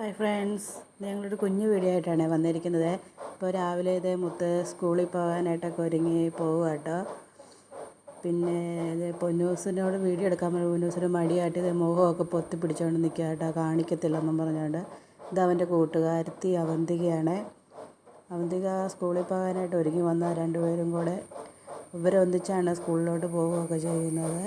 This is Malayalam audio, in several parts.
ഹായ് ഫ്രണ്ട്സ്, ഞങ്ങളൊരു കുഞ്ഞു വീഡിയോ ആയിട്ടാണ് വന്നിരിക്കുന്നത്. ഇപ്പോൾ രാവിലെ ഇതേ മുത്ത് സ്കൂളിൽ പോകാനായിട്ടൊക്കെ ഒരുങ്ങി പോവുക കേട്ടോ. പിന്നെ ഇത് പൊന്നൂസിനോട് വീഡിയോ എടുക്കാൻ പറഞ്ഞ പൊന്നൂസിന് മടിയായിട്ട് ഇത് മുഖമൊക്കെ പൊത്തി പിടിച്ചുകൊണ്ട് നിൽക്കുക കേട്ടോ, കാണിക്കത്തില്ലെന്നും പറഞ്ഞുകൊണ്ട്. ഇത് അവൻ്റെ കൂട്ടുകാരത്തി അവന്തികയാണ്. അവന്തിക സ്കൂളിൽ പോകാനായിട്ട് ഒരുങ്ങി വന്ന രണ്ടുപേരും കൂടെ ഇവരൊന്നിച്ചാണ് സ്കൂളിലോട്ട് പോവുകയൊക്കെ ചെയ്യുന്നത്.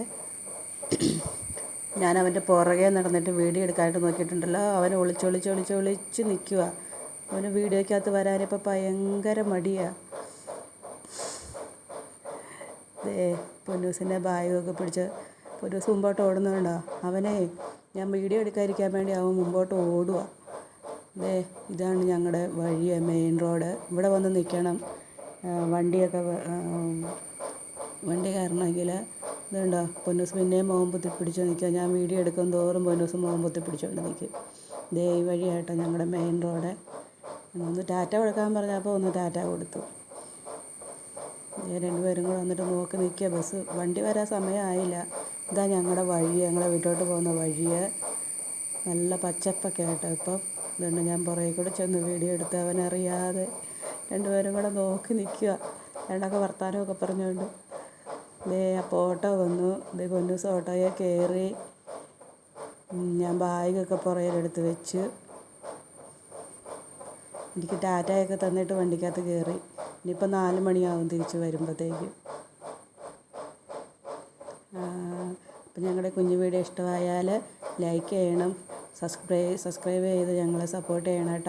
ഞാൻ അവൻ്റെ പുറകെ നടന്നിട്ട് വീഡിയോ എടുക്കാനായിട്ട് നോക്കിയിട്ടുണ്ടല്ലോ, അവൻ ഒളിച്ച് നിൽക്കുക. അവന് വീഡിയോയ്ക്കകത്ത് വരാനിപ്പോൾ ഭയങ്കര മടിയാണ്. പൊന്നൂസിൻ്റെ ബാഗൊക്കെ പിടിച്ച് പൊന്നൂസ് മുമ്പോട്ട് ഓടുന്നുണ്ടോ. അവനെ ഞാൻ വീഡിയോ എടുക്കാതിരിക്കാൻ വേണ്ടി അവൻ മുമ്പോട്ട് ഓടുക. ഇതാണ് ഞങ്ങളുടെ വഴി, മെയിൻ റോഡ്. ഇവിടെ വന്ന് നിൽക്കണം. വണ്ടി കയറണമെങ്കിൽ ഇതുണ്ടോ, പൊന്നൂസ് പിന്നെയും മുഖം പൊത്തി പിടിച്ച് നിൽക്കുക. ഞാൻ വീഡിയോ എടുക്കും തോറും പൊന്നൂസ് മുഖം പൊത്തി പിടിച്ചുകൊണ്ട് നിൽക്കും. ഈ വഴിയായിട്ടോ ഞങ്ങളുടെ മെയിൻ റോഡ്. ഒന്ന് ടാറ്റ കൊടുക്കാൻ പറഞ്ഞപ്പോൾ ഒന്ന് ടാറ്റ കൊടുത്തു. രണ്ടുപേരും കൂടെ വന്നിട്ട് നോക്കി നിൽക്കുക. വണ്ടി വരാൻ സമയമായില്ല. ഇതാ ഞങ്ങളുടെ വഴി, ഞങ്ങളുടെ വീട്ടോട്ട് പോകുന്ന വഴി. നല്ല പച്ചപ്പൊക്കെ ആയിട്ടോ ഇപ്പം. ഇതുകൊണ്ട് ഞാൻ പുറകെ കൂടെ ചെന്ന് വീഡിയോ എടുത്ത് അവനറിയാതെ രണ്ടുപേരും കൂടെ നോക്കി നിൽക്കുക. രണ്ടൊക്കെ വർത്താനമൊക്കെ പറഞ്ഞുകൊണ്ട്. അപ്പോൾ ഓട്ടോ വന്നു. പൊന്നൂസ് ഓട്ടോയെ കയറി. ഞാൻ ബാഗൊക്കെ പുറകിലെടുത്ത് വെച്ച് എനിക്ക് ടാറ്റയൊക്കെ തന്നിട്ട് വണ്ടിക്കകത്ത് കയറി. ഇനിയിപ്പോൾ 4 മണിയാവും തിരിച്ച് വരുമ്പോഴത്തേക്കും. അപ്പം ഞങ്ങളുടെ കുഞ്ഞു വീഡിയോ ഇഷ്ടമായാൽ ലൈക്ക് ചെയ്യണം, സബ്സ്ക്രൈബ് ചെയ്ത് ഞങ്ങളെ സപ്പോർട്ട് ചെയ്യണം കേട്ടോ.